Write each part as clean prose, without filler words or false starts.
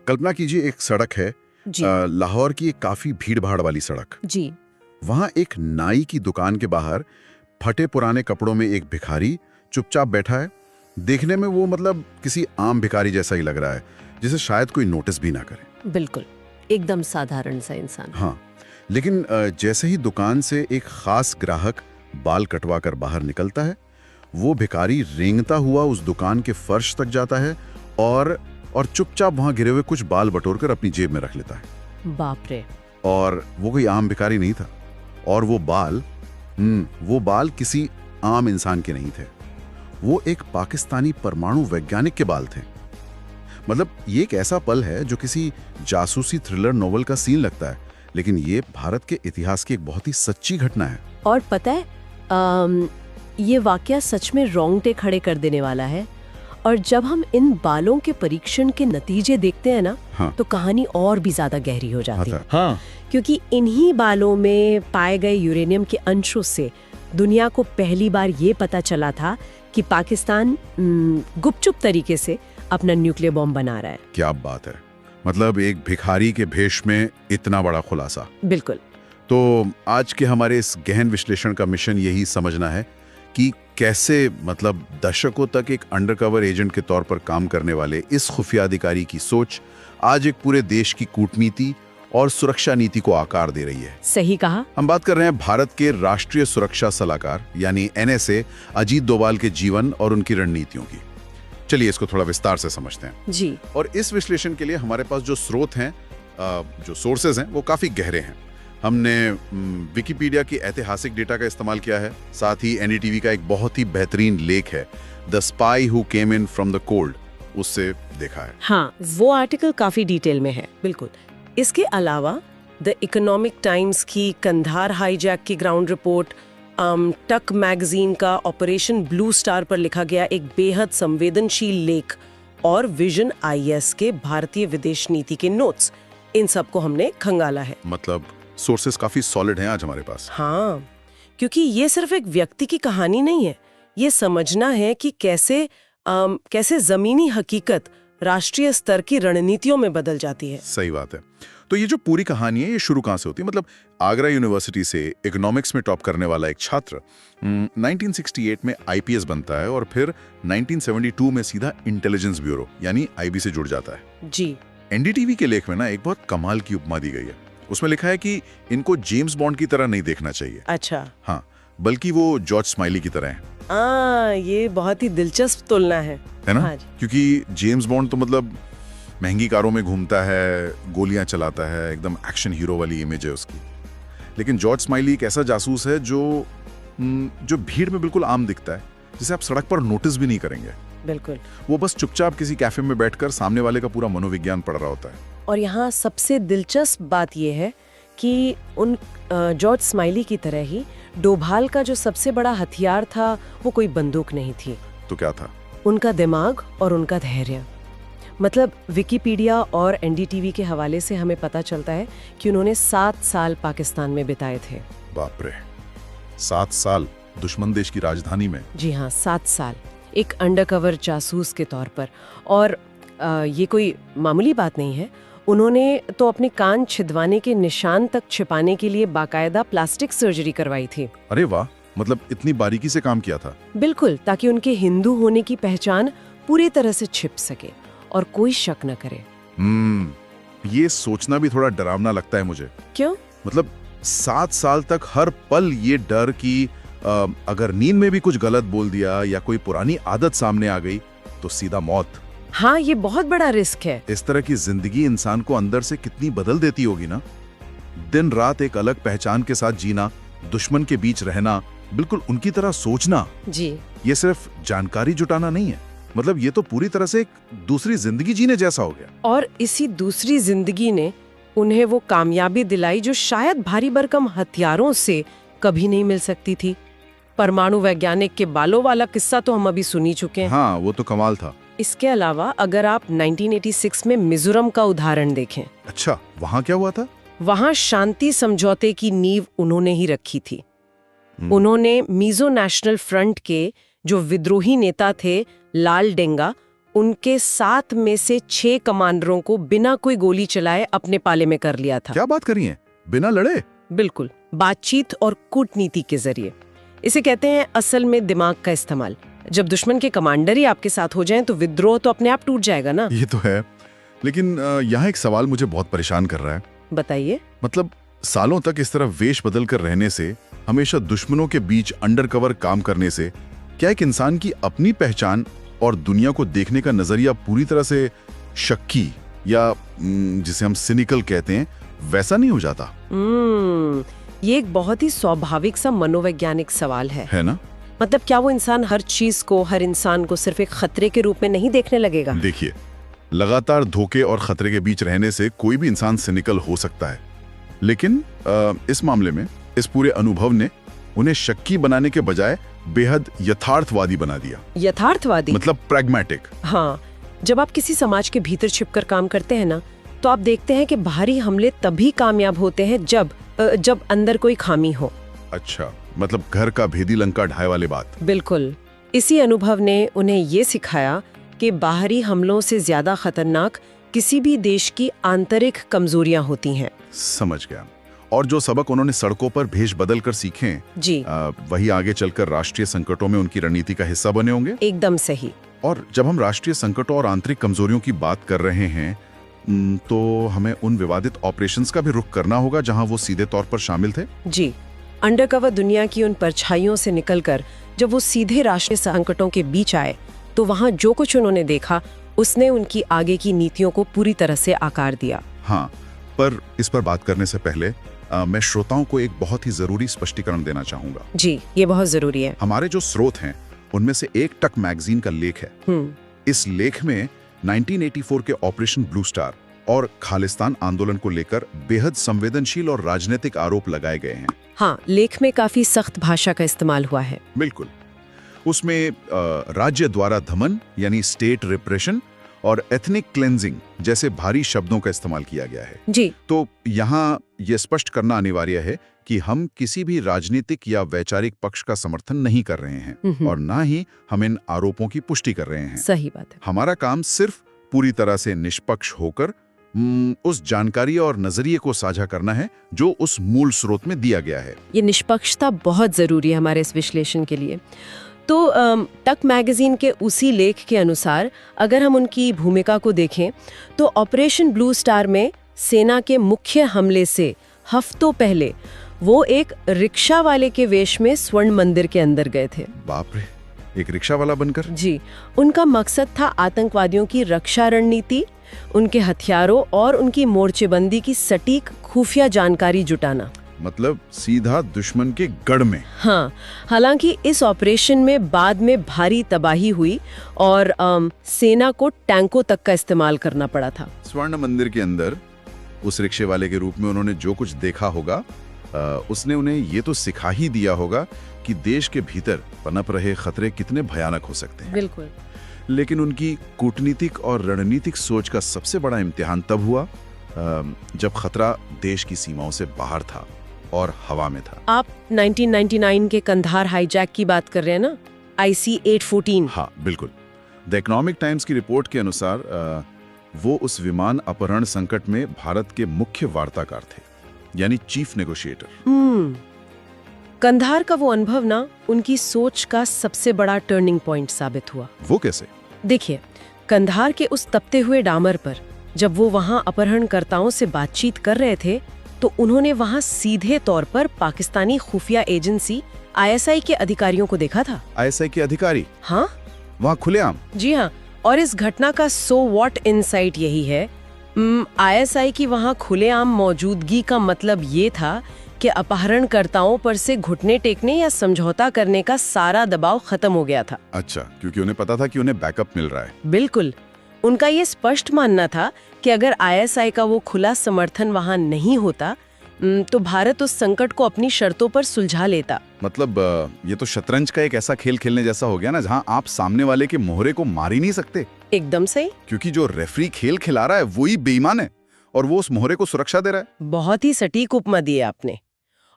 कल्पना कीजिए एक सड़क है जी लाहौर की एक काफी भीड़ भाड़ वाली सड़क। जी। वहां एक नाई की दुकान के बाहर फटे पुराने कपड़ों में एक भिखारी चुपचाप बैठा है। देखने में वो मतलब किसी आम भिखारी जैसा ही लग रहा है, जिसे शायद कोई नोटिस भी ना करे। बिल्कुल, एकदम साधारण सा इंसान। हाँ, लेकिन जैसे ही दुकान से एक खास ग्राहक बाल कटवा कर बाहर निकलता है, वो भिखारी रेंगता हुआ उस दुकान के फर्श तक जाता है और चुपचाप वहां गिरे हुए कुछ बाल बटोरकर अपनी जेब में रख लेता है। बाप रे। और वो कोई आम भिखारी नहीं था, और वो बाल किसी आम इंसान के नहीं थे। वो एक पाकिस्तानी परमाणु वैज्ञानिक के बाल थे। मतलब ये एक ऐसा पल है जो किसी जासूसी थ्रिलर नोवेल का सीन लगता है, लेकिन ये भारत के इतिहास की एक बहुत ही सच्ची घटना है। और पता है ये वाकया सच में रोंगटे खड़े कर देने वाला है। और जब हम इन बालों के परीक्षण के नतीजे देखते हैं ना, हाँ। तो कहानी और भी ज्यादा गहरी हो जाती है। हाँ। क्योंकि इन्हीं बालों में पाए गए यूरेनियम के अंशों से दुनिया को पहली बार ये पता चला था कि पाकिस्तान गुपचुप तरीके से अपना न्यूक्लियर बॉम्ब बना रहा है। क्या बात है, मतलब एक भिखारी के भेष में इतना बड़ा खुलासा। बिल्कुल। तो आज के हमारे इस गहन विश्लेषण का मिशन यही समझना है कि कैसे मतलब दशकों तक एक अंडरकवर एजेंट के तौर पर काम करने वाले इस खुफिया अधिकारी की सोच आज एक पूरे देश की कूटनीति और सुरक्षा नीति को आकार दे रही है। सही कहा। हम बात कर रहे हैं भारत के राष्ट्रीय सुरक्षा सलाहकार यानी NSA अजीत डोभाल के जीवन और उनकी रणनीतियों की। चलिए इसको थोड़ा विस्तार से समझते हैं जी। और इस विश्लेषण के लिए हमारे पास जो स्रोत हैं, जो सोर्सेज हैं, वो काफी गहरे हैं। हमने विकिपीडिया की ऐतिहासिक डेटा का इस्तेमाल किया है, साथ ही NDTV का एक बहुत ही बेहतरीन लेख है the spy who came in from the cold, उससे देखा है। हाँ, वो आर्टिकल काफी डिटेल में है। बिल्कुल। इसके अलावा द इकोनॉमिक टाइम्स की कंधार हाईजैक की ग्राउंड रिपोर्ट, टक मैगजीन का ऑपरेशन ब्लू स्टार पर लिखा गया एक बेहद संवेदनशील लेख और विजन IS के भारतीय विदेश नीति के नोट्स, इन सबको हमने खंगाला है। मतलब सोर्सेस काफी सॉलिड हैं आज हमारे पास। हाँ, क्योंकि ये सिर्फ एक व्यक्ति की कहानी नहीं है। ये समझना है कि कैसे जमीनी हकीकत राष्ट्रीय स्तर की रणनीतियों में बदल जाती है। सही बात है। तो ये जो पूरी कहानी है, ये शुरू कहाँ से होती है? मतलब आगरा यूनिवर्सिटी से इकोनॉमिक्स में टॉप करने वाला एक छात्र 1968 में IPS बनता है और फिर 1972 में सीधा इंटेलिजेंस ब्यूरो यानी IB से जुड़ जाता है। जी। NDTV के लेख में ना एक बहुत कमाल की उपमा दी गई है। उसमें लिखा है कि इनको जेम्स बॉन्ड की तरह नहीं देखना चाहिए। अच्छा। हाँ, बल्कि वो जॉर्ज स्माइली की तरह है। ये बहुत ही दिलचस्प तुलना है ना? हाँ जी। क्योंकि जेम्स बॉन्ड तो मतलब महंगी कारों में घूमता है, गोलियां चलाता है, एकदम एक्शन हीरो वाली इमेज है उसकी। लेकिन जॉर्ज स्माइली एक ऐसा जासूस है जो भीड़ में बिल्कुल आम दिखता है, जिसे आप सड़क पर नोटिस भी नहीं करेंगे। बिल्कुल। वो बस चुपचाप किसी कैफे में बैठकर सामने वाले का पूरा मनोविज्ञान पढ़ रहा होता है। और यहाँ सबसे दिलचस्प बात यह है कि उन जॉर्ज स्माइली की तरह ही डोभाल का जो सबसे बड़ा हथियार था वो कोई बंदूक नहीं थी। तो क्या था? उनका दिमाग और उनका धैर्य। मतलब विकिपीडिया और NDTV के हवाले से हमें पता चलता है कि उन्होंने 7 साल पाकिस्तान में बिताए थे। बाप रे, 7 साल दुश्मन देश की राजधानी में? जी हाँ, 7 साल एक अंडरकवर जासूस के तौर पर। और ये कोई मामूली बात नहीं है। उन्होंने तो अपने कान छिदवाने के निशान तक छिपाने के लिए बाकायदा प्लास्टिक सर्जरी करवाई थी। अरे वाह, मतलब इतनी बारीकी से काम किया था। बिल्कुल, ताकि उनके हिंदू होने की पहचान पूरी तरह से छिप सके और कोई शक न करे। ये सोचना भी थोड़ा डरावना लगता है मुझे। क्यों? मतलब 7 साल तक हर पल ये डर कि अगर नींद में भी कुछ गलत बोल दिया या कोई पुरानी आदत सामने आ गई तो सीधा मौत। हाँ, ये बहुत बड़ा रिस्क है। इस तरह की जिंदगी इंसान को अंदर से कितनी बदल देती होगी ना। दिन रात एक अलग पहचान के साथ जीना, दुश्मन के बीच रहना, बिल्कुल उनकी तरह सोचना। जी। ये सिर्फ जानकारी जुटाना नहीं है, मतलब ये तो पूरी तरह से एक दूसरी जिंदगी जीने जैसा हो गया। और इसी दूसरी जिंदगी ने उन्हें वो कामयाबी दिलाई जो शायद भारी भरकम हथियारों से कभी नहीं मिल सकती थी। परमाणु वैज्ञानिक के बालों वाला किस्सा तो हम अभी सुन ही चुके हैं। हाँ, वो तो कमाल था। इसके अलावा अगर आप 1986 में मिजोरम का उदाहरण देखें। अच्छा, वहाँ क्या हुआ था? वहाँ शांति समझौते की नींव उन्होंने ही रखी थी। उन्होंने मिजो नेशनल फ्रंट के जो विद्रोही नेता थे लाल डेंगा, उनके 7 में से 6 कमांडरों को बिना कोई गोली चलाए अपने पाले में कर लिया था। क्या बात करी है, बिना लड़े? बिल्कुल, बातचीत और कूटनीति के जरिए। इसे कहते हैं असल में दिमाग का इस्तेमाल। जब दुश्मन के कमांडर ही आपके साथ हो जाएं तो विद्रोह तो अपने आप टूट जाएगा ना। ये तो है, लेकिन यहाँ एक सवाल मुझे बहुत परेशान कर रहा है। बताइए। मतलब सालों तक इस तरह वेश बदल कर रहने से, हमेशा दुश्मनों के बीच अंडरकवर काम करने से, क्या एक इंसान की अपनी पहचान और दुनिया को देखने का नजरिया पूरी तरह से शक्की या जिसे हम सिनिकल कहते हैं वैसा नहीं हो जाता? ये एक बहुत ही स्वाभाविक सा मनोवैज्ञानिक सवाल है ना? मतलब क्या वो इंसान हर चीज को, हर इंसान को सिर्फ एक खतरे के रूप में नहीं देखने लगेगा? देखिए, लगातार धोखे और खतरे के बीच रहने से कोई भी इंसान सिनिकल हो सकता है, लेकिन इस मामले में इस पूरे अनुभव ने उन्हें शक्की बनाने के बजाय बेहद यथार्थवादी बना दिया। यथार्थवादी मतलब प्रैग्मेटिक। हाँ, जब आप किसी समाज के भीतर छिपकर काम करते हैं ना, तो आप देखते हैं कि बाहरी हमले तभी कामयाब होते हैं जब अंदर कोई खामी हो। अच्छा, मतलब घर का भेदी लंका ढाए वाली बात। बिल्कुल। इसी अनुभव ने उन्हें ये सिखाया कि बाहरी हमलों से ज्यादा खतरनाक किसी भी देश की आंतरिक कमजोरियां होती हैं। समझ गया। और जो सबक उन्होंने सड़कों पर भेष बदल कर सीखे जी, वही आगे चलकर राष्ट्रीय संकटों में उनकी रणनीति का हिस्सा बने होंगे। एकदम सही। और जब हम राष्ट्रीय संकटों और आंतरिक कमजोरियों की बात कर रहे हैं, तो हमें उन विवादित ऑपरेशंस का भी रुख करना होगा जहां वो सीधे तौर पर शामिल थे। जी, अंडरकवर दुनिया की उन परछाइयों से निकलकर जब वो सीधे राष्ट्रीय संकटों के बीच आए, तो वहां जो कुछ उन्होंने देखा उसने उनकी आगे की नीतियों को पूरी तरह से आकार दिया। हाँ, पर इस पर बात करने से पहले मैं श्रोताओं को एक बहुत ही जरूरी स्पष्टीकरण देना चाहूंगा। जी, ये बहुत जरूरी है। हमारे जो स्रोत हैं उनमें से एक टक मैगजीन का लेख है। इस लेख में 1984 के ऑपरेशन ब्लू स्टार और खालिस्तान आंदोलन को लेकर बेहद संवेदनशील और राजनीतिक आरोप लगाए गए हैं। हाँ, लेख में काफी सख्त भाषा का इस्तेमाल हुआ है। बिल्कुल। उसमें राज्य द्वारा दमन यानी स्टेट रिप्रेशन और एथनिक क्लेंजिंग जैसे भारी शब्दों का इस्तेमाल किया गया है। जी। तो यहाँ ये स्पष्ट करना अनिवार्य है कि हम किसी भी राजनीतिक या वैचारिक पक्ष का समर्थन नहीं कर रहे हैं और ना ही हम इन आरोपों की पुष्टि कर रहे हैं। सही बात है। हमारा काम सिर्फ पूरी तरह से निष्पक्ष होकर उस जानकारी और नजरिए को साझा करना है जो उस मूल स्रोत में दिया गया है। ये निष्पक्षता बहुत जरूरी है हमारे इस विश्लेषण के लिए। तो टक मैगजीन के उसी लेख के अनुसार अगर हम उनकी भूमिका को देखें तो ऑपरेशन ब्लू स्टार में सेना के मुख्य हमले से हफ्तों पहले वो एक रिक्शा वाले के वेश में स्वर्ण मंदिर के अंदर गए थे। बाप रे, एक रिक्शा वाला बनकर? जी। उनका मकसद था आतंकवादियों की रक्षा रणनीति, उनके हथियारों और उनकी मोर्चेबंदी की सटीक खुफिया जानकारी जुटाना। मतलब सीधा दुश्मन के गढ़ में। हाँ, हालांकि इस ऑपरेशन में बाद में भारी तबाही हुई और सेना को टैंकों तक का इस्तेमाल करना पड़ा था। स्वर्ण मंदिर के अंदर उस रिक्शे वाले के रूप में उन्होंने जो कुछ देखा होगा, उसने उन्हें ये तो सिखा ही दिया होगा कि देश के भीतर पनप रहे खतरे कितने भयानक हो सकते हैं। बिल्कुल। लेकिन उनकी कूटनीतिक और रणनीतिक सोच का सबसे बड़ा इम्तिहान तब हुआ जब खतरा देश की सीमाओं से बाहर था और हवा में था। आप 1999 के कंधार हाईजैक की बात कर रहे हैं ना, IC-814? हाँ, बिल्कुल। द इकोनॉमिक टाइम्स की रिपोर्ट के अनुसार वो उस विमान अपहरण संकट में भारत के मुख्य वार्ताकार थे, यानी चीफ नेगोशिएटर। कंधार का वो अनुभव ना उनकी सोच का सबसे बड़ा टर्निंग पॉइंट साबित हुआ। वो कैसे? देखिए, कंधार के उस तपते हुए डामर पर जब वो वहां अपहरणकर्ताओं से बातचीत कर रहे थे तो उन्होंने वहां सीधे तौर पर पाकिस्तानी खुफिया एजेंसी ISI के अधिकारियों को देखा था। ISI के अधिकारी? हाँ, वहाँ खुलेआम? जी हाँ। और इस घटना का सो व्हाट इनसाइट यही है, ISI की वहां खुलेआम मौजूदगी का मतलब ये था कि अपहरणकर्ताओं पर से घुटने टेकने या समझौता करने का सारा दबाव खत्म हो गया था। अच्छा, क्योंकि उन्हें पता था कि उन्हें बैकअप मिल रहा है। बिल्कुल। उनका ये स्पष्ट मानना था कि अगर ISI का वो खुला समर्थन वहां नहीं होता तो भारत उस संकट को अपनी शर्तों पर सुलझा लेता। मतलब ये तो शतरंज का एक ऐसा खेल खेलने जैसा हो गया ना, जहां आप सामने वाले के मोहरे को मार ही नहीं सकते। एकदम सही। क्योंकि जो रेफरी खेल खिला रहा है वही बेईमान है और वो उस मोहरे को सुरक्षा दे रहा है। बहुत ही सटीक उपमा दी है आपने।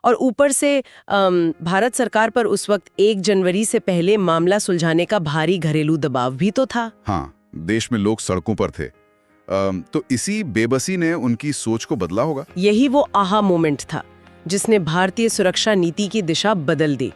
और ऊपर से भारत सरकार पर उस वक्त 1 जनवरी से पहले मामला सुलझाने का भारी घरेलू दबाव भी तो था। हाँ, देश में लोग सड़कों पर थे। तो इसी बेबसी ने उनकी सोच को बदला होगा। यही वो आहा मोमेंट था जिसने भारतीय सुरक्षा नीति की दिशा बदल दी।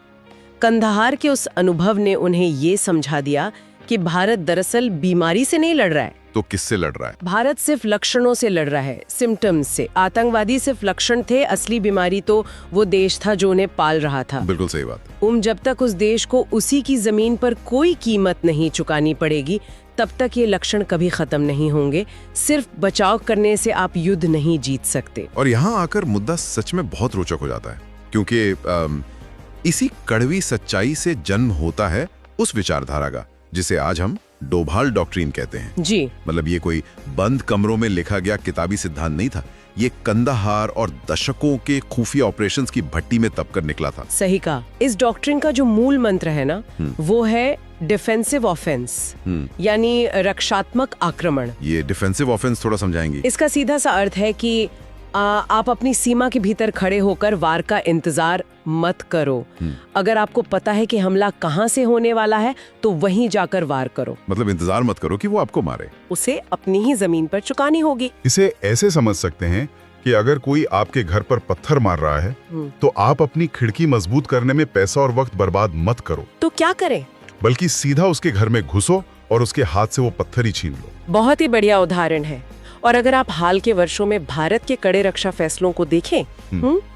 कंधार के उस अनुभव ने उन्हें ये समझा दिया कि भारत दरअसल बीमारी से नहीं लड़ रहा है। तो किससे लड़ रहा है? भारत सिर्फ लक्षणों से लड़ रहा है, सिम्टम्स से। आतंकवादी सिर्फ लक्षण थे, असली बीमारी तो वो देश था जो उन्हें पाल रहा था। बिल्कुल सही बात। जब तक उस देश को उसी की जमीन पर कोई कीमत नहीं चुकानी पड़ेगी, तब तक ये लक्षण कभी खत्म नहीं होंगे। सिर्फ बचाव करने से आप युद्ध नहीं जीत सकते। और यहाँ आकर मुद्दा सच में बहुत रोचक हो जाता है, क्योंकि इसी कड़वी सच्चाई से जन्म होता है उस विचारधारा का जिसे आज हम डोभाल डॉक्ट्रिन कहते हैं। जी, मतलब ये कोई बंद कमरों में लिखा गया किताबी सिद्धांत नहीं था। ये कंदाहार और दशकों के खुफिया ऑपरेशंस की भट्टी में तपकर निकला था। सही कहा। इस डॉक्ट्रिन का जो मूल मंत्र है ना, वो है डिफेंसिव ऑफेंस, यानी रक्षात्मक आक्रमण। ये डिफेंसिव ऑफेंस थोड़ा समझाएंगे? इसका सीधा सा अर्थ है कि आप अपनी सीमा के भीतर खड़े होकर वार का इंतजार मत करो। अगर आपको पता है कि हमला कहां से होने वाला है, तो वहीं जाकर वार करो। मतलब इंतजार मत करो कि वो आपको मारे, उसे अपनी ही जमीन पर चुकानी होगी। इसे ऐसे समझ सकते हैं कि अगर कोई आपके घर पर पत्थर मार रहा है, तो आप अपनी खिड़की मजबूत करने में पैसा और वक्त बर्बाद मत करो। तो क्या करें? बल्कि सीधा उसके घर में घुसो और उसके हाथ से वो पत्थर ही छीन लो। बहुत ही बढ़िया उदाहरण है। और अगर आप हाल के वर्षों में भारत के कड़े रक्षा फैसलों को देखें,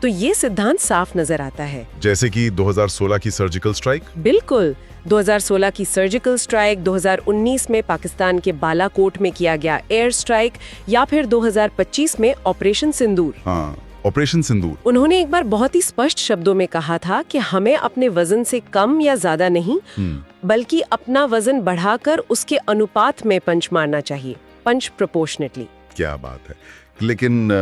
तो ये सिद्धांत साफ नजर आता है। जैसे कि 2016 की सर्जिकल स्ट्राइक। बिल्कुल, 2016 की सर्जिकल स्ट्राइक, 2019 में पाकिस्तान के बालाकोट में किया गया एयर स्ट्राइक, या फिर 2025 में ऑपरेशन सिंदूर। हाँ, ऑपरेशन सिंदूर। उन्होंने एक बार बहुत ही स्पष्ट शब्दों में कहा था कि हमें अपने वजन से कम या ज्यादा नहीं, बल्कि अपना वजन बढ़ाकर उसके अनुपात में पंच मारना चाहिए, पंच प्रोपोर्शनेटली। क्या बात है। लेकिन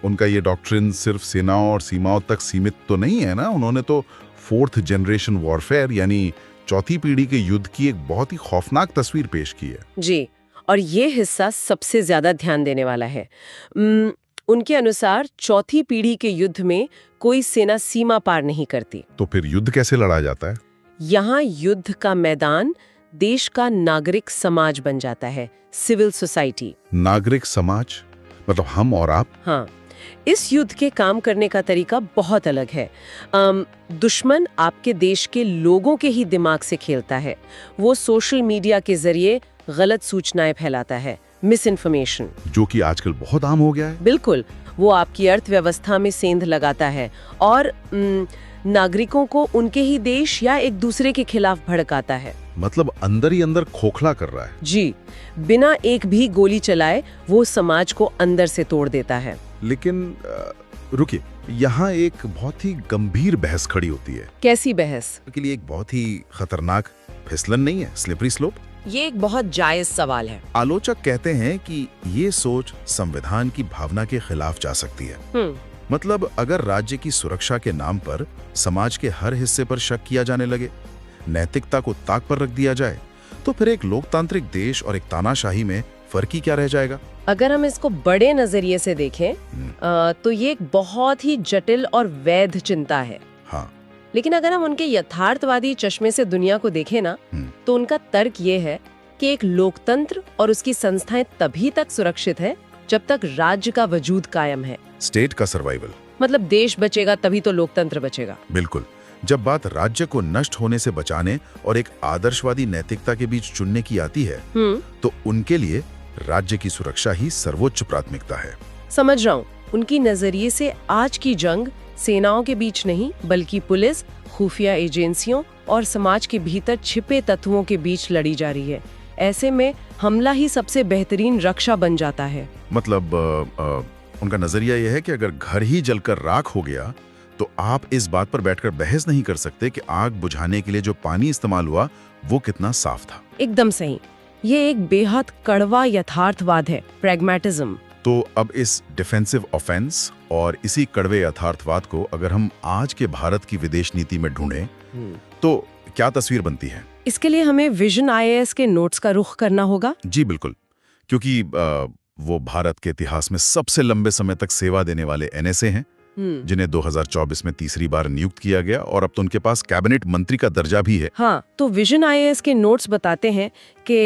उनका ये डॉक्ट्रिन सिर्फ सेनाओं और सीमाओं तक सीमित तो नहीं है ना। उन्होंने तो 4th जनरेशन वॉरफेयर यानी चौथी पीढ़ी के युद्ध की एक बहुत ही खौफनाक तस्वीर पेश की है। जी, और ये हिस्सा सबसे ज्यादा ध्यान देने वाला है। उनके अनुसार चौथी पीढ़ी के युद्ध में कोई सेना सीमा पार नहीं करती। तो फिर युद्ध कैसे लड़ा जाता है? यहाँ युद्ध का मैदान देश का नागरिक समाज बन जाता है, सिविल सोसाइटी। नागरिक समाज मतलब हम और आप? हाँ, इस युद्ध के काम करने का तरीका बहुत अलग है। दुश्मन आपके देश के लोगों के ही दिमाग से खेलता है। वो सोशल मीडिया के जरिए गलत सूचनाएं फैलाता है, मिस इन्फॉर्मेशन, जो कि आजकल बहुत आम हो गया है। बिल्कुल, वो आपकी अर्थव्यवस्था में सेंध लगाता है और नागरिकों को उनके ही देश या एक दूसरे के खिलाफ भड़काता है। मतलब अंदर ही अंदर खोखला कर रहा है। जी, बिना एक भी गोली चलाए वो समाज को अंदर से तोड़ देता है। लेकिन रुकिए, यहाँ एक बहुत ही गंभीर बहस खड़ी होती है। कैसी बहस? के लिए एक बहुत ही खतरनाक फिसलन नहीं है, स्लिपरी स्लोप? ये एक बहुत जायज सवाल है। आलोचक कहते हैं कि ये सोच संविधान की भावना के खिलाफ जा सकती है। मतलब अगर राज्य की सुरक्षा के नाम पर समाज के हर हिस्से पर शक किया जाने लगे, नैतिकता को ताक पर रख दिया जाए, तो फिर एक लोकतांत्रिक देश और एक तानाशाही में फर्क ही क्या रह जाएगा? अगर हम इसको बड़े नजरिए से देखें तो ये एक बहुत ही जटिल और वैध चिंता है। हाँ। लेकिन अगर हम उनके यथार्थवादी चश्मे से दुनिया को देखें ना, तो उनका तर्क ये है कि एक लोकतंत्र और उसकी संस्थाएं तभी तक सुरक्षित है जब तक राज्य का वजूद कायम है। स्टेट का सर्वाइवल। मतलब देश बचेगा तभी तो लोकतंत्र बचेगा। बिल्कुल। जब बात राज्य को नष्ट होने से बचाने और एक आदर्शवादी नैतिकता के बीच चुनने की आती है, तो उनके लिए राज्य की सुरक्षा ही सर्वोच्च प्राथमिकता है। समझ रहा हूँ। उनकी नजरिए से आज की जंग सेनाओं के बीच नहीं, बल्कि पुलिस, खुफिया एजेंसियों और समाज के भीतर छिपे तत्वों के बीच लड़ी जा रही है। ऐसे में हमला ही सबसे बेहतरीन रक्षा बन जाता है। मतलब उनका नजरिया यह है कि अगर घर ही जलकर राख हो गया, तो आप इस बात पर बैठकर बहस नहीं कर सकते कि आग बुझाने के लिए जो पानी इस्तेमाल हुआ वो कितना साफ था। एकदम सही। ये एक बेहद कड़वा यथार्थवाद है, प्रैग्मेटिज्म। तो अब इस डिफेंसिव ऑफेंस और इसी कड़वे यथार्थवाद को अगर हम आज के भारत की विदेश नीति में ढूंढें, तो क्या तस्वीर बनती है? इसके लिए हमें विजन IAS के नोट्स का रुख करना होगा। जी बिल्कुल, क्योंकि वो भारत के इतिहास में सबसे लंबे समय तक सेवा देने वाले NSA हैं, जिन्हें 2024 में तीसरी बार नियुक्त किया गया और अब तो उनके पास कैबिनेट मंत्री का दर्जा भी है। हाँ, तो विजन IAS के नोट्स बताते हैं कि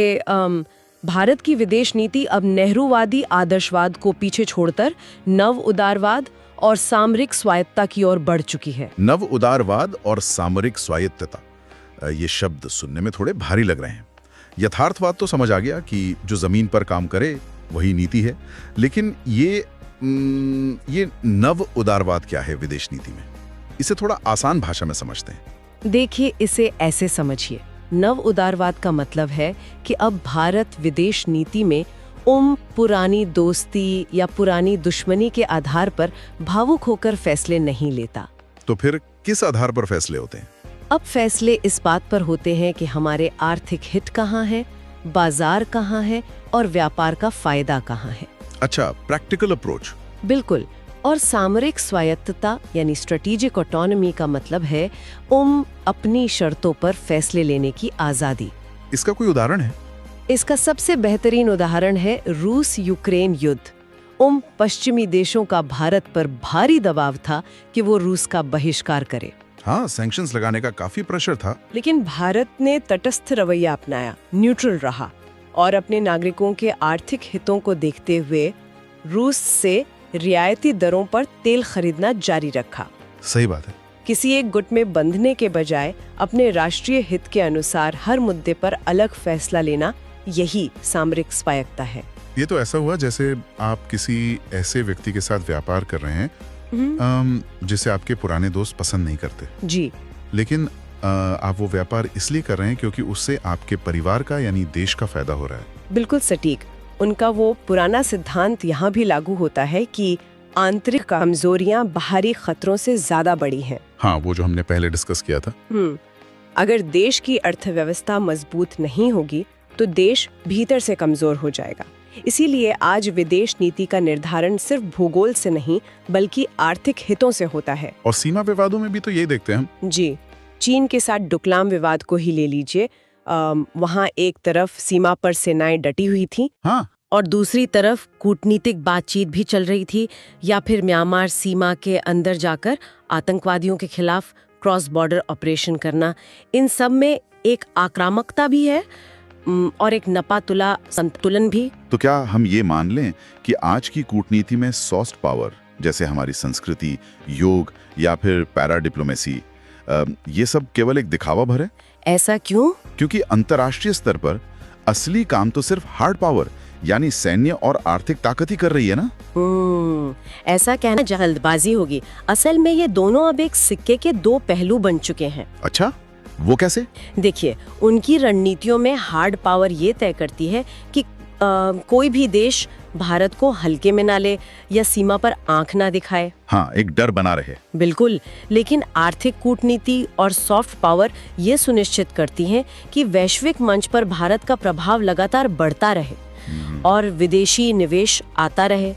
भारत की विदेश नीति अब नेहरूवादी आदर्शवाद को पीछे छोड़कर नव उदारवाद और सामरिक स्वायत्तता की ओर बढ़ चुकी है। नव उदारवाद और सामरिक स्वायत्तता, ये शब्द सुनने में थोड़े भारी लग रहे हैं। यथार्थवाद तो समझ आ गया कि जो जमीन पर काम करे वही नीति है, लेकिन ये नव उदारवाद क्या है विदेश नीति में? इसे थोड़ा आसान भाषा में समझते हैं। देखिए, इसे ऐसे समझिए, नव उदारवाद का मतलब है कि अब भारत विदेश नीति में पुरानी दोस्ती या पुरानी दुश्मनी के आधार पर भावुक होकर फैसले नहीं लेता। तो फिर किस आधार पर फैसले होते हैं? अब फैसले इस बात पर होते हैं कि हमारे आर्थिक हित कहाँ है, बाजार कहाँ है और व्यापार का फायदा कहाँ है। अच्छा, प्रैक्टिकल अप्रोच। बिल्कुल। और सामरिक स्वायत्तता यानी स्ट्रेटेजिक ऑटोनॉमी का मतलब है अपनी शर्तों पर फैसले लेने की आजादी। इसका कोई उदाहरण है? इसका सबसे बेहतरीन उदाहरण है रूस यूक्रेन युद्ध। पश्चिमी देशों का भारत पर भारी दबाव था कि वो रूस का बहिष्कार करे। हाँ, सैंक्शंस लगाने का काफी प्रेशर था। लेकिन भारत ने तटस्थ रवैया अपनाया, न्यूट्रल रहा और अपने नागरिकों के आर्थिक हितों को देखते हुए रूस से रियायती दरों पर तेल खरीदना जारी रखा। सही बात है। किसी एक गुट में बंधने के बजाय अपने राष्ट्रीय हित के अनुसार हर मुद्दे पर अलग फैसला लेना, यही सामरिक स्वायत्तता है। ये तो ऐसा हुआ जैसे आप किसी ऐसे व्यक्ति के साथ व्यापार कर रहे हैं जिसे आपके पुराने दोस्त पसंद नहीं करते जी, लेकिन आप वो व्यापार इसलिए कर रहे हैं क्योंकि उससे आपके परिवार का यानी देश का फायदा हो रहा है। बिल्कुल सटीक। उनका वो पुराना सिद्धांत यहाँ भी लागू होता है कि आंतरिक कमजोरियां बाहरी खतरों से ज्यादा बड़ी हैं। हाँ, वो जो हमने पहले डिस्कस किया था। अगर देश की अर्थव्यवस्था मजबूत नहीं होगी तो देश भीतर से कमजोर हो जाएगा। इसीलिए आज विदेश नीति का निर्धारण सिर्फ भूगोल से नहीं बल्कि आर्थिक हितों से होता है। और सीमा विवादों में भी तो यही देखते हैं हम। जी, चीन के साथ डोकलाम विवाद को ही ले लीजिए। वहाँ एक तरफ सीमा पर सेनाएं डटी हुई थी, हाँ, और दूसरी तरफ कूटनीतिक बातचीत भी चल रही थी, या फिर म्यांमार सीमा के अंदर जाकर आतंकवादियों के खिलाफ क्रॉस बॉर्डर ऑपरेशन करना। इन सब में एक आक्रामकता भी है और एक नपातुला संतुलन भी। तो क्या हम ये मान लें कि आज की कूटनीति में सॉफ्ट पावर जैसे हमारी संस्कृति, योग या फिर पैरा डिप्लोमेसी, ये सब केवल एक दिखावा भर है? ऐसा क्यों? क्योंकि अंतर्राष्ट्रीय स्तर पर असली काम तो सिर्फ हार्ड पावर यानी सैन्य और आर्थिक ताकत ही कर रही है ना। ऐसा कहना जल्दबाजी होगी। असल में ये दोनों अब एक सिक्के के दो पहलू बन चुके हैं। अच्छा, वो कैसे? देखिए, उनकी रणनीतियों में हार्ड पावर ये तय करती है कि कोई भी देश भारत को हल्के में ना ले या सीमा पर आंख ना दिखाए। हाँ, एक डर बना रहे। बिल्कुल। लेकिन आर्थिक कूटनीति और सॉफ्ट पावर ये सुनिश्चित करती हैं कि वैश्विक मंच पर भारत का प्रभाव लगातार बढ़ता रहे और विदेशी निवेश आता रहे।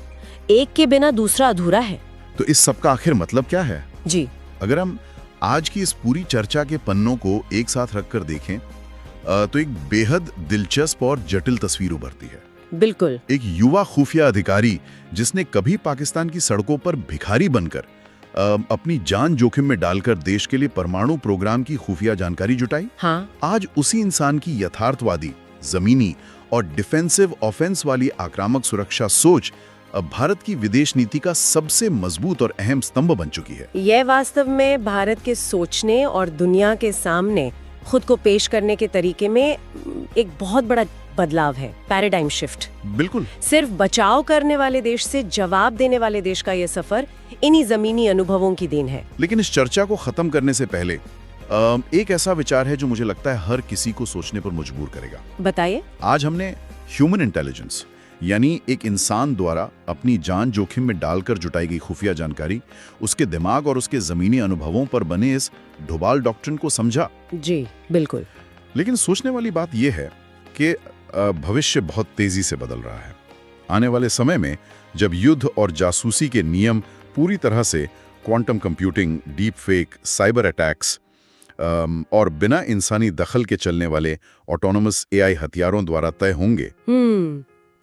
एक के बिना दूसरा अधूरा है। तो इस सब का आखिर मतलब क्या है? जी, अगर हम आज की इस पूरी चर्चा के पन्नों को एक साथ रखकर देखें तो एक बेहद दिलचस्प और जटिल तस्वीर उभरती है। बिल्कुल। एक युवा खुफिया अधिकारी जिसने कभी पाकिस्तान की सड़कों पर भिखारी बनकर अपनी जान जोखिम में डालकर देश के लिए परमाणु प्रोग्राम की खुफिया जानकारी जुटाई, हाँ, आज उसी इंसान की यथार्थवादी, जमीनी और डिफेंसिव ऑफेंस वाली आक्रामक सुरक्षा सोच अब भारत की विदेश नीति का सबसे मजबूत और अहम स्तंभ बन चुकी है। यह वास्तव में भारत के सोचने और दुनिया के सामने खुद को पेश करने के तरीके में एक बहुत बड़ा बदलाव है, पैराडाइम शिफ्ट। बिल्कुल। सिर्फ बचाव करने वाले देश से जवाब देने वाले देश का यह सफर इन्हीं जमीनी अनुभवों की देन है। लेकिन इस चर्चा को खत्म करने से पहले एक ऐसा विचार है जो मुझे लगता है हर किसी को सोचने पर मजबूर करेगा। बताइए। आज हमने ह्यूमन इंटेलिजेंस यानी एक इंसान द्वारा अपनी जान जोखिम में डालकर जुटाई गई खुफिया जानकारी, उसके दिमाग और उसके जमीनी अनुभवों पर बने इस डोभाल डॉक्ट्रिन को समझा। जी, बिल्कुल। लेकिन सोचने वाली बात यह है कि भविष्य बहुत तेजी से बदल रहा है। आने वाले समय में जब युद्ध और जासूसी के नियम पूरी तरह से quantum computing, deep fake, cyber attacks और बिना इंसानी दखल के चलने वाले ऑटोनोमस एआई हथियारों द्वारा तय होंगे,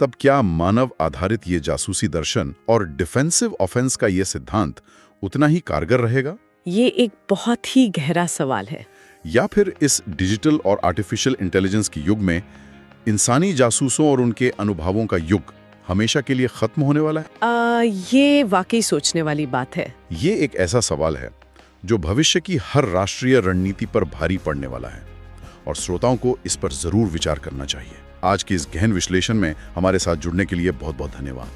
तब क्या मानव आधारित ये जासूसी दर्शन और डिफेंसिव ऑफेंस का ये सिद्धांत उतना ही कारगर रहेगा? ये एक बहुत ही गहरा सवाल है। या फिर इस डिजिटल और आर्टिफिशियल इंटेलिजेंस के युग में इंसानी जासूसों और उनके अनुभवों का युग हमेशा के लिए खत्म होने वाला है? ये वाकई सोचने वाली बात है। ये एक ऐसा सवाल है जो भविष्य की हर राष्ट्रीय रणनीति पर भारी पड़ने वाला है और श्रोताओं को इस पर जरूर विचार करना चाहिए। आज के इस गहन विश्लेषण में हमारे साथ जुड़ने के लिए बहुत बहुत धन्यवाद।